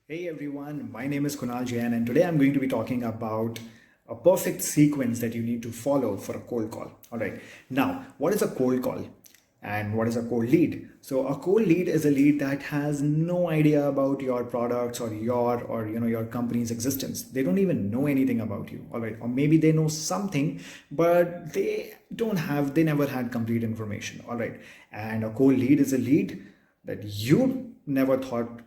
Hey everyone, my name is Kunal Jain and today I'm going to be talking about a perfect sequence that you need to follow for a cold call. All right. Now, what is a cold call and what is a cold lead? So a cold lead is a lead that has no idea about your products or your company's existence. They don't even know anything about you. All right. Or maybe they know something, but they never had complete information. All right. And a cold lead is a lead that you never thought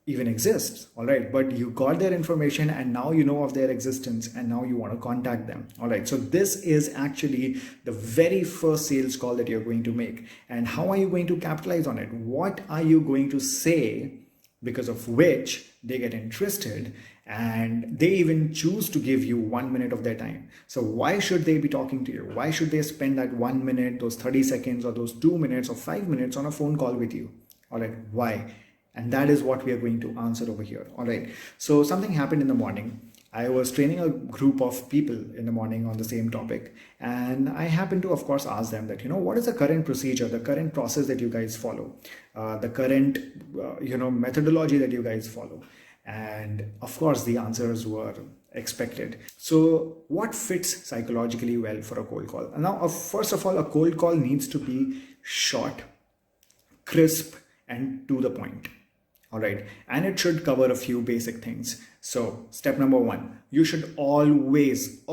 even exists. All right, but you got their information and now you know of their existence and now you want to contact them. All right, so this is actually the very first sales call that you're going to make. And how are you going to capitalize on it? What are you going to say because of which they get interested and they even choose to give you 1 minute of their time? So why should they be talking to you? Why should they spend that 1 minute, those 30 seconds or those 2 minutes or 5 minutes on a phone call with you? All right, why? And that is what we are going to answer over here. All right. So something happened in the morning. I was training a group of people in the morning on the same topic. And I happened to, of course, ask them that, what is the current procedure, the current process that you guys follow, the current, methodology that you guys follow. And of course, the answers were expected. So what fits psychologically well for a cold call? Now, first of all, a cold call needs to be short, crisp, and to the point. All right. And it should cover a few basic things. So step number one, you should always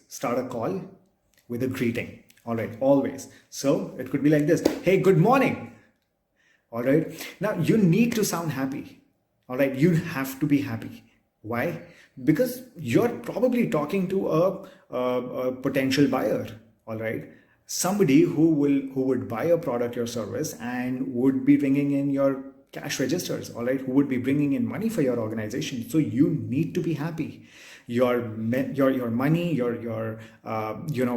start a call with a greeting. All right. Always. So it could be like this. Hey, good morning. All right. Now you need to sound happy. All right. You have to be happy. Why? Because you're probably talking to a potential buyer. All right. Somebody who would buy a product or service and would be ringing in your cash registers, all right, who would be bringing in money for your organization. So you need to be happy. Your money, your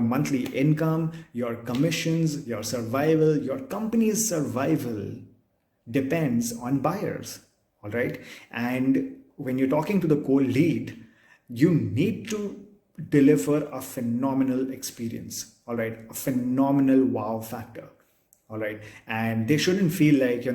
monthly income, your commissions, your survival, your company's survival depends on buyers. All right. And when you're talking to the cold lead, you need to deliver a phenomenal experience. All right. A phenomenal wow factor. All right. And they shouldn't feel like,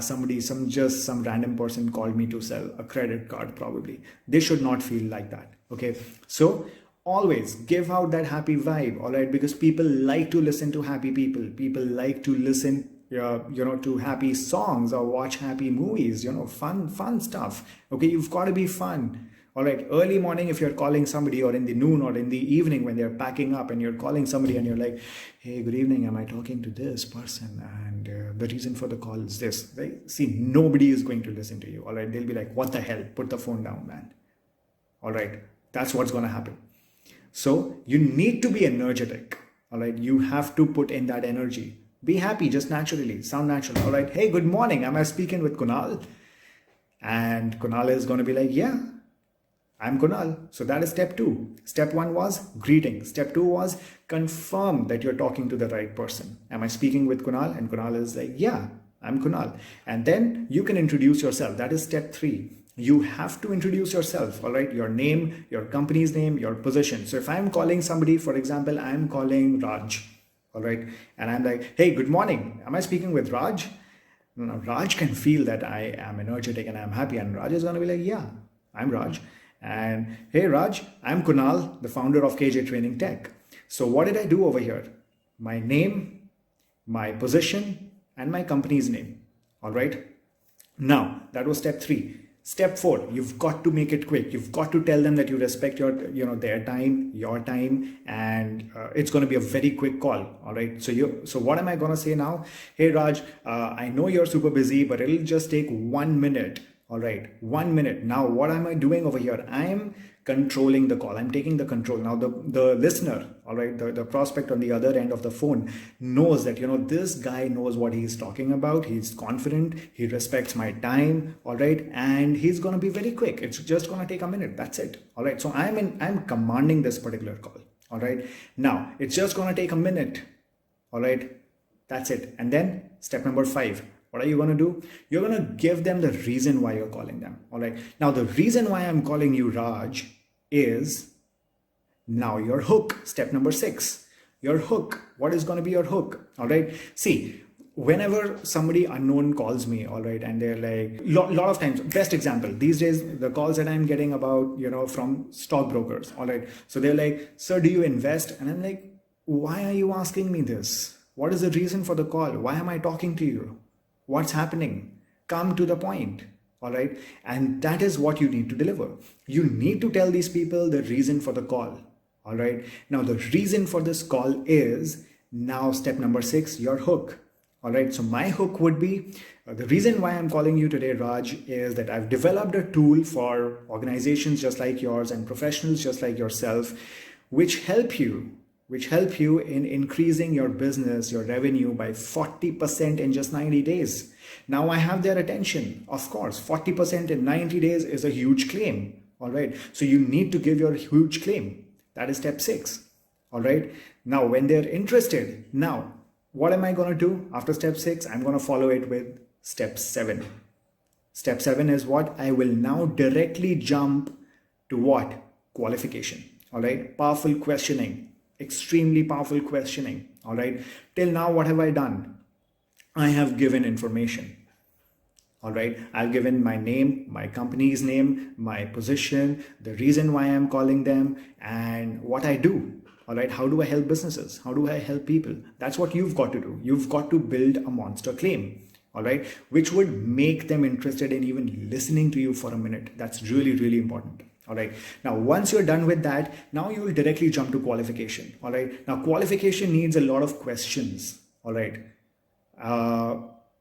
some random person called me to sell a credit card, probably. They should not feel like that. Okay. So always give out that happy vibe. All right. Because people like to listen to happy people. People like to listen to happy songs or watch happy movies, fun stuff. Okay. You've got to be fun. All right, early morning, if you're calling somebody, or in the noon or in the evening when they're packing up and you're calling somebody and you're like, hey, good evening, am I talking to this person? And the reason for the call is this. Right? See, nobody is going to listen to you. All right, they'll be like, what the hell? Put the phone down, man. All right, that's what's going to happen. So you need to be energetic. All right, you have to put in that energy. Be happy, just naturally, sound natural. All right, hey, good morning. Am I speaking with Kunal? And Kunal is going to be like, yeah, I'm Kunal. So that is step two. Step one was greeting. Step two was confirm that you're talking to the right person. Am I speaking with Kunal? And Kunal is like, yeah, I'm Kunal. And then you can introduce yourself. That is step three. You have to introduce yourself, all right? Your name, your company's name, your position. So if I'm calling somebody, for example, I'm calling Raj, all right? And I'm like, hey, good morning. Am I speaking with Raj? No, Raj can feel that I am energetic and I'm happy. And Raj is going to be like, yeah, I'm Raj. And hey Raj, I'm Kunal, the founder of KJ Training Tech. So what did I do over here? My name, my position, and my company's name. All right. Now that was step three. Step four, you've got to make it quick. You've got to tell them that you respect their time, your time, and it's going to be a very quick call. All right. So what am I going to say now? Hey Raj, I know you're super busy, but it'll just take 1 minute. All right, 1 minute. Now, what am I doing over here? I'm controlling the call. I'm taking the control. Now, the listener, all right, the prospect on the other end of the phone knows that, this guy knows what he's talking about. He's confident. He respects my time. All right. And he's going to be very quick. It's just going to take a minute. That's it. All right. So I'm commanding this particular call. All right. Now, it's just going to take a minute. All right. That's it. And then step number 5. What are you going to do? You're going to give them the reason why you're calling them. All right. Now, the reason why I'm calling you Raj is now your hook. Step number 6. Your hook. What is going to be your hook? All right. See, whenever somebody unknown calls me, all right, and they're like, lot of times, best example these days, the calls that I'm getting about, from stockbrokers, all right, so they're like, sir, do you invest? And I'm like, why are you asking me this? What is the reason for the call? Why am I talking to you? What's happening? Come to the point. All right. And that is what you need to deliver. You need to tell these people the reason for the call. All right. Now, the reason for this call is now step number 6, your hook. All right. So my hook would be the reason why I'm calling you today, Raj, is that I've developed a tool for organizations just like yours and professionals just like yourself, which help you in increasing your business, your revenue by 40% in just 90 days. Now I have their attention. Of course, 40% in 90 days is a huge claim. All right. So you need to give your huge claim. That is step 6. All right. Now, when they're interested, now what am I going to do after step 6? I'm going to follow it with step 7. Step 7 is what? I will now directly jump to what? Qualification. All right. Powerful questioning. Extremely powerful questioning. All right. Till now, what have I done? I have given information. All right. I've given my name, my company's name, my position, the reason why I'm calling them, and what I do. All right. How do I help businesses? How do I help people? That's what you've got to do. You've got to build a monster claim. All right. Which would make them interested in even listening to you for a minute. That's really, really important. All right. Now, once you're done with that, now you will directly jump to qualification. All right. Now, qualification needs a lot of questions. All right.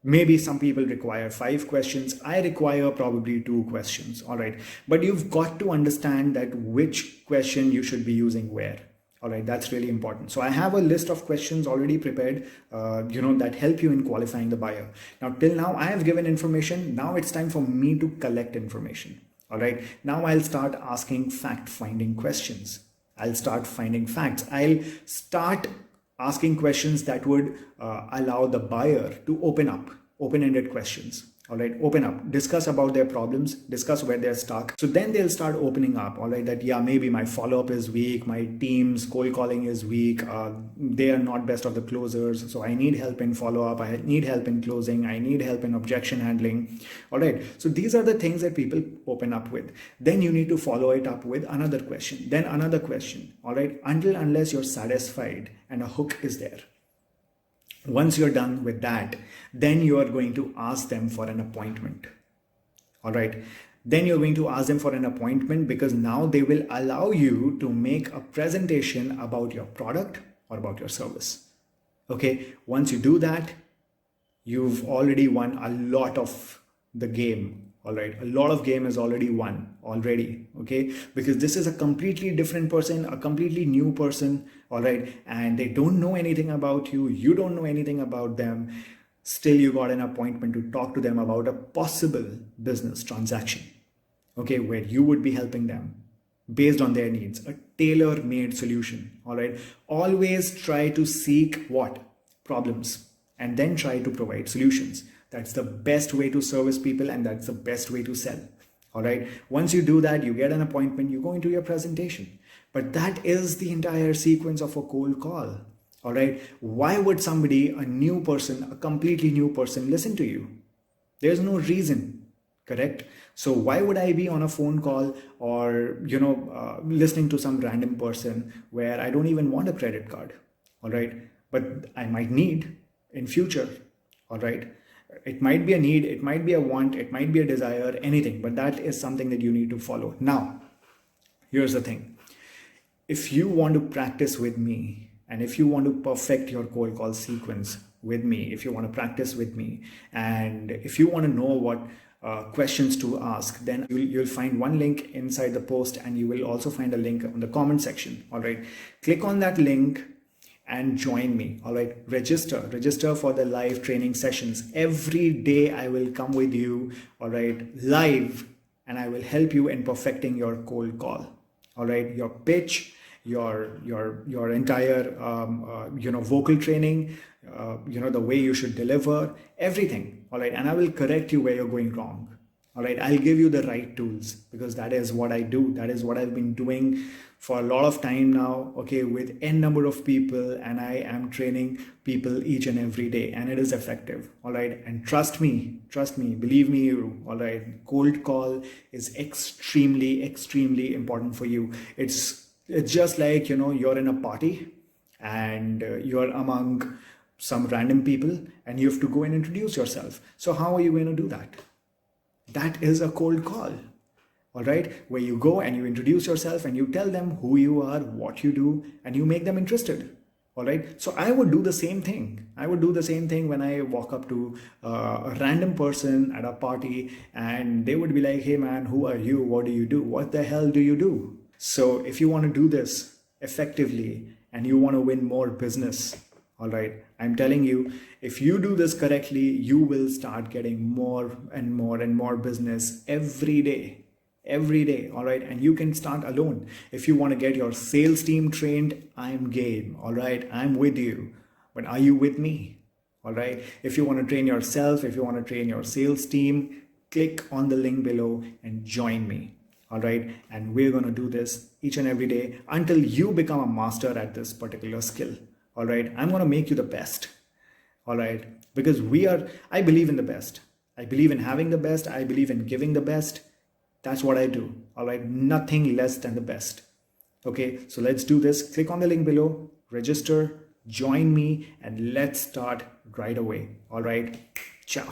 Maybe some people require 5 questions. I require probably 2 questions. All right. But you've got to understand that which question you should be using where. All right. That's really important. So I have a list of questions already prepared, that help you in qualifying the buyer. Now, till now, I have given information. Now it's time for me to collect information. All right. Now I'll start asking fact-finding questions. I'll start finding facts. I'll start asking questions that would allow the buyer to open up, open-ended questions. All right, open up, discuss about their problems, discuss where they're stuck. So then they'll start opening up. All right, that yeah, maybe my follow-up is weak, my team's cold calling is weak, they are not best of the closers, so I need help in follow-up, I need help in closing, I need help in objection handling. All right, so these are the things that people open up with. Then you need to follow it up with another question, then another question. All right, unless you're satisfied and a hook is there. Once you're done with that, then you are going to ask them for an appointment. All right. Then you're going to ask them for an appointment because now they will allow you to make a presentation about your product or about your service. Okay. Once you do that, you've already won a lot of the game. All right. A lot of game is already won already. Okay. Because this is a completely different person, a completely new person. All right. And they don't know anything about you. You don't know anything about them. Still, you got an appointment to talk to them about a possible business transaction. Okay. Where you would be helping them based on their needs, a tailor-made solution. All right. Always try to seek what? Problems, and then try to provide solutions. That's the best way to service people, and that's the best way to sell. All right. Once you do that, you get an appointment, you go into your presentation. But that is the entire sequence of a cold call. All right. Why would somebody, a new person, a completely new person, listen to you? There's no reason, correct? So why would I be on a phone call or, listening to some random person where I don't even want a credit card? All right. But I might need in future. All right. It might be a need, it might be a want, it might be a desire, anything, but that is something that you need to follow. Now, here's the thing. If you want to practice with me, and if you want to perfect your cold call sequence with me, if you want to practice with me, and if you want to know what questions to ask, then you'll find one link inside the post, and you will also find a link in the comment section. All right. Click on that link and join me. All right. Register for the live training sessions. Every day I will come with you, all right, live, and I will help you in perfecting your cold call. All right. Your pitch, your entire, vocal training, the way you should deliver, everything. All right. And I will correct you where you're going wrong. All right, I'll give you the right tools, because that is what I do. That is what I've been doing for a lot of time now, okay, with n number of people, and I am training people each and every day, and it is effective. All right, and trust me, believe me, you, all right, cold call is extremely important for you. It's just like, you're in a party, and you're among some random people, and you have to go and introduce yourself. So how are you going to do that? That is a cold call. All right, where you go and you introduce yourself and you tell them who you are, what you do, and you make them interested. All right, so I would do the same thing. I would do the same thing when I walk up to a random person at a party, and they would be like, hey man, who are you? What do you do? What the hell do you do? So if you want to do this effectively and you want to win more business, all right, I'm telling you, if you do this correctly, you will start getting more and more business every day. Every day. All right, and you can start alone. If you want to get your sales team trained, I'm game. All right, I'm with you. But are you with me? All right, if you want to train yourself, if you want to train your sales team, click on the link below and join me. All right, and we're going to do this each and every day until you become a master at this particular skill. All right, I'm going to make you the best. All right, because I believe in the best. I believe in having the best. I believe in giving the best. That's what I do. All right, nothing less than the best. Okay, so let's do this. Click on the link below, register, join me, and let's start right away. All right, ciao.